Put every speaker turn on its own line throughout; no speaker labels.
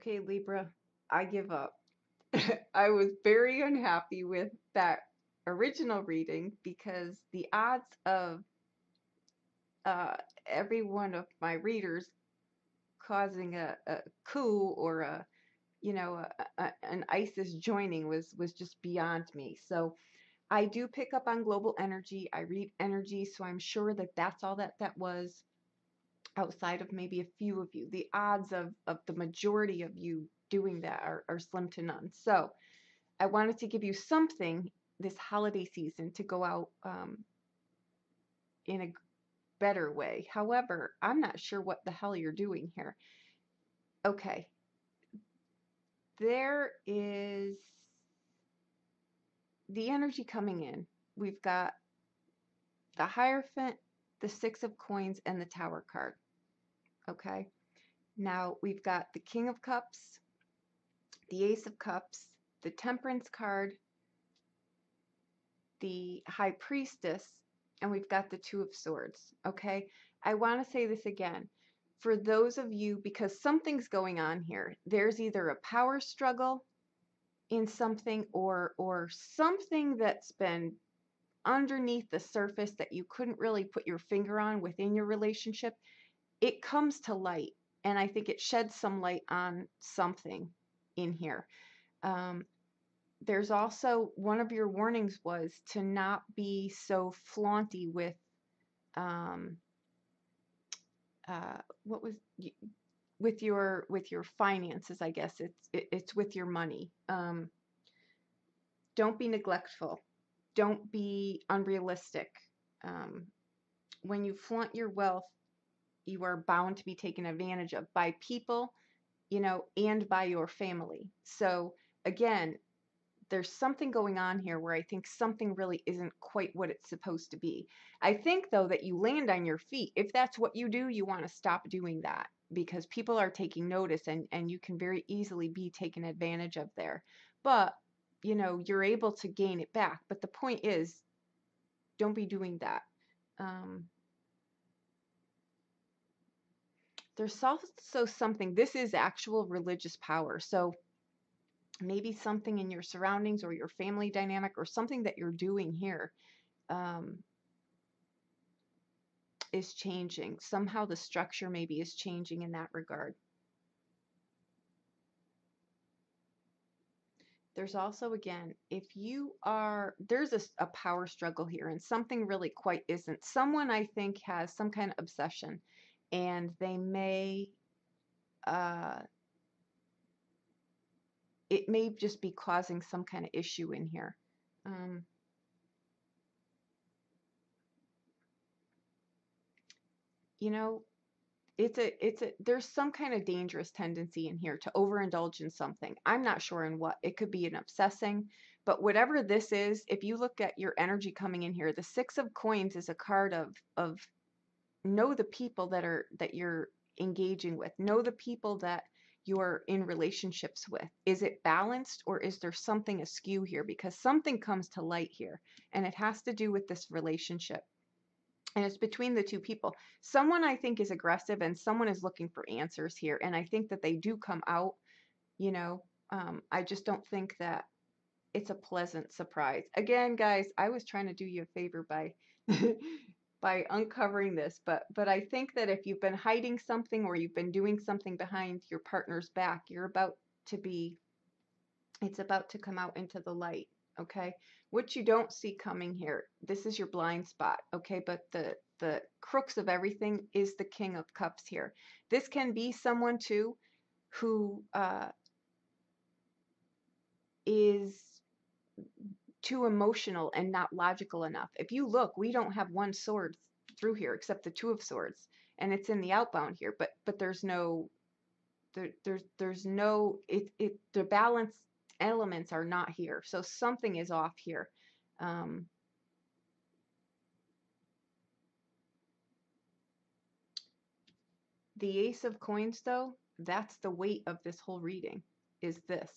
Okay, Libra, I give up. I was very unhappy with that original reading because the odds of uh, every one of my readers causing a coup or an ISIS joining was just beyond me. So I do pick up on global energy. I read energy, so I'm sure that that's all that was outside of maybe a few of you. The odds of the majority of you doing that are slim to none. So I wanted to give you something this holiday season to go out in a better way. However, I'm not sure what the hell you're doing here. Okay, there is the energy coming in. We've got the Hierophant, the Six of Coins, and the Tower card. Okay, now we've got the King of Cups, the Ace of Cups, the Temperance card, the High Priestess, and we've got the Two of Swords. Okay, I want to say this again. For those of you, because something's going on here, there's either a power struggle in something or something that's been underneath the surface that you couldn't really put your finger on within your relationship. It comes to light, and I think it sheds some light on something in here. There's also one of your warnings was to not be so flaunty with what was with your finances. I guess it's with your money. Don't be neglectful. Don't be unrealistic. When you flaunt your wealth, you are bound to be taken advantage of by people, and by your family. So again, there's something going on here where I think something really isn't quite what it's supposed to be. I think, though, that you land on your feet. If that's what you do, you want to stop doing that because people are taking notice and you can very easily be taken advantage of there. But, you're able to gain it back. But the point is, don't be doing that. There's also something, this is actual religious power. So maybe something in your surroundings or your family dynamic or something that you're doing here is changing. Somehow the structure maybe is changing in that regard. There's also, again, if you are, there's a power struggle here and something really quite isn't. Someone I think has some kind of obsession and they may, it may just be causing some kind of issue in here. There's some kind of dangerous tendency in here to overindulge in something. I'm not sure in what. It could be an obsessing, but whatever this is, if you look at your energy coming in here, the Six of Coins is a card of know the people that you're engaging with. Know the people that you're in relationships with. Is it balanced or is there something askew here? Because something comes to light here and it has to do with this relationship. And it's between the two people. Someone I think is aggressive and someone is looking for answers here. And I think that they do come out, I just don't think that it's a pleasant surprise. Again, guys, I was trying to do you a favor by by uncovering this, but I think that if you've been hiding something or you've been doing something behind your partner's back, it's about to come out into the light. Okay, what you don't see coming here, this is your blind spot. Okay, but the crux of everything is the King of Cups here. This can be someone too who is too emotional and not logical enough. If you look, we don't have one sword through here except the Two of Swords, and it's in the outbound here. But there's no the balance elements are not here, so something is off here. The Ace of Coins, though, that's the weight of this whole reading, is this.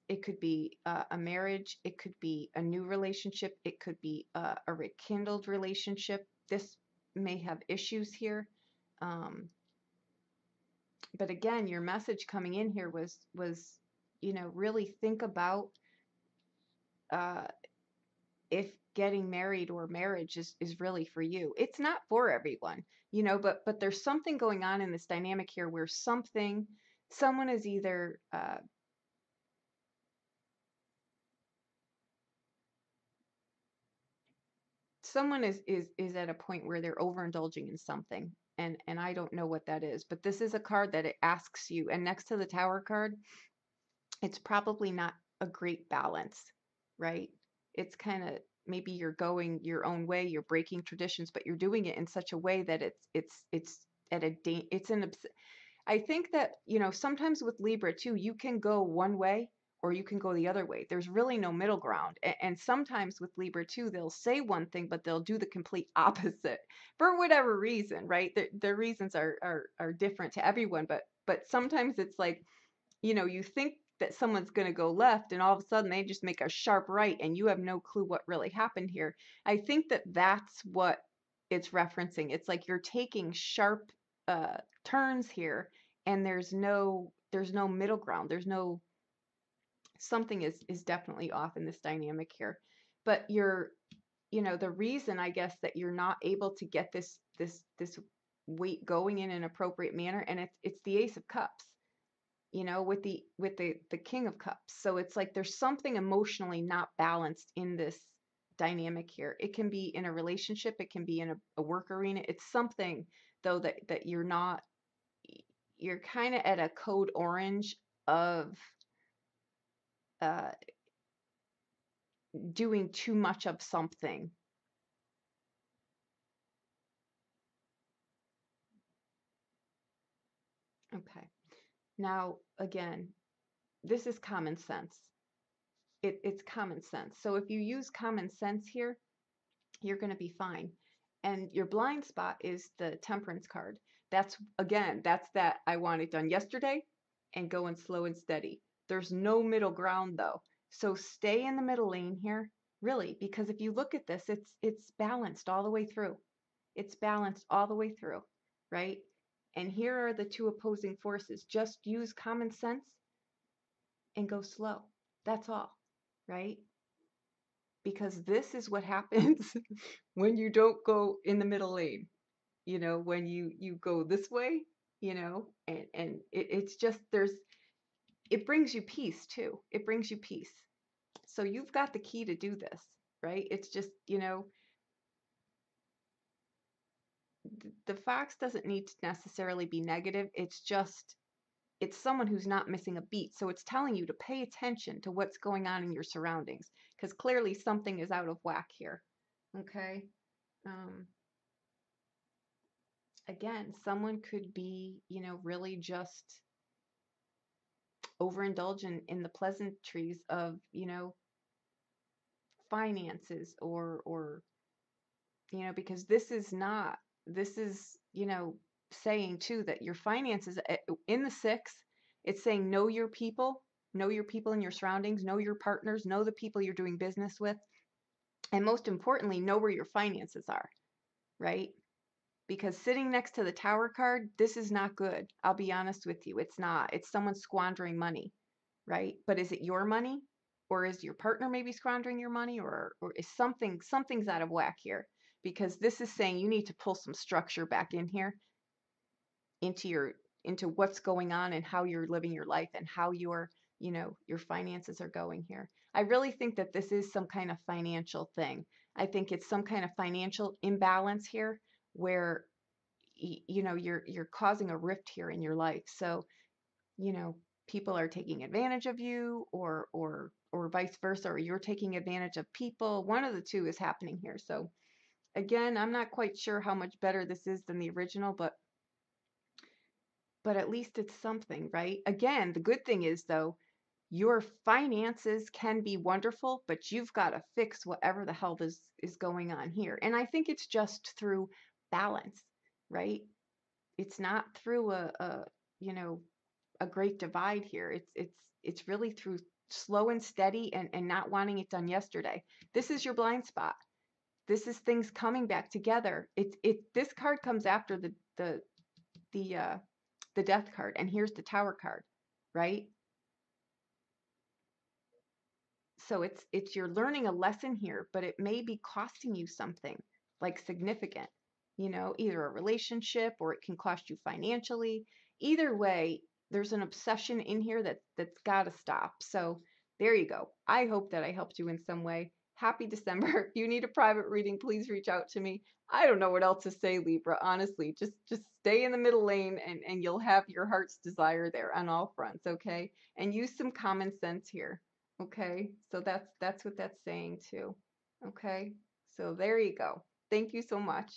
It could be a marriage, it could be a new relationship, it could be a rekindled relationship. This may have issues here. But again, your message coming in here was, really think about uh, if getting married or marriage is really for you. It's not for everyone, but there's something going on in this dynamic here where someone is either someone is at a point where they're overindulging in something, and I don't know what that is, but this is a card that it asks you, and next to the Tower card, it's probably not a great balance, right? It's kind of, maybe you're going your own way, you're breaking traditions, but you're doing it in such a way that it's at a it's an I think that, sometimes with Libra too, you can go one way or you can go the other way. There's really no middle ground. And sometimes with Libra too, they'll say one thing, but they'll do the complete opposite for whatever reason, right? Their reasons are different to everyone, but sometimes it's like, you think that someone's going to go left and all of a sudden they just make a sharp right and you have no clue what really happened here. I think that that's what it's referencing. It's like you're taking sharp turns here, and there's no middle ground. There's no Something is definitely off in this dynamic here. But the reason, I guess, that you're not able to get this weight going in an appropriate manner, and it's the Ace of Cups, with the King of Cups. So it's like there's something emotionally not balanced in this dynamic here. It can be in a relationship, it can be in a work arena. It's something though that you're kind of at a code orange of uh, doing too much of something. Okay. Now, again, this is common sense. It's common sense. So if you use common sense here, you're going to be fine. And your blind spot is the Temperance card. That's that I want it done yesterday and going slow and steady. There's no middle ground though. So stay in the middle lane here, really, because if you look at this, it's balanced all the way through. It's balanced all the way through, right? And here are the two opposing forces. Just use common sense and go slow. That's all, right? Because this is what happens when you don't go in the middle lane, when you go this way, and it's just, it brings you peace too. It brings you peace. So you've got the key to do this, right? It's just, the fox doesn't need to necessarily be negative. It's someone who's not missing a beat. So it's telling you to pay attention to what's going on in your surroundings, because clearly something is out of whack here. Okay. Um, Again, someone could be, really just overindulge in the pleasantries of, finances, or because this is, saying too that your finances in the six, it's saying know your people in your surroundings, know your partners, know the people you're doing business with, and most importantly, know where your finances are, right? Because sitting next to the Tower card, this is not good. I'll be honest with you. It's not. It's someone squandering money, right? But is it your money? Or is your partner maybe squandering your money? Or is something's out of whack here? Because this is saying you need to pull some structure back in here into what's going on and how you're living your life and how your finances are going here. I really think that this is some kind of financial thing. I think it's some kind of financial imbalance here where you're causing a rift here in your life. So, people are taking advantage of you, or vice versa, or you're taking advantage of people. One of the two is happening here. So again, I'm not quite sure how much better this is than the original, but at least it's something, right? Again, the good thing is though, your finances can be wonderful, but you've got to fix whatever the hell is going on here. And I think it's just through balance, right? It's not through a great divide here. It's really through slow and steady, and not wanting it done yesterday. This is your blind spot. This is things coming back together. This card comes after the the Death card, and here's the Tower card, right? So it's you're learning a lesson here, but it may be costing you something like significant, either a relationship or it can cost you financially. Either way, there's an obsession in here that's got to stop. So there you go. I hope that I helped you in some way. Happy December. If you need a private reading, please reach out to me. I don't know what else to say, Libra. Honestly, just stay in the middle lane and you'll have your heart's desire there on all fronts, okay? And use some common sense here. Okay, so that's what that's saying too. Okay, so there you go. Thank you so much.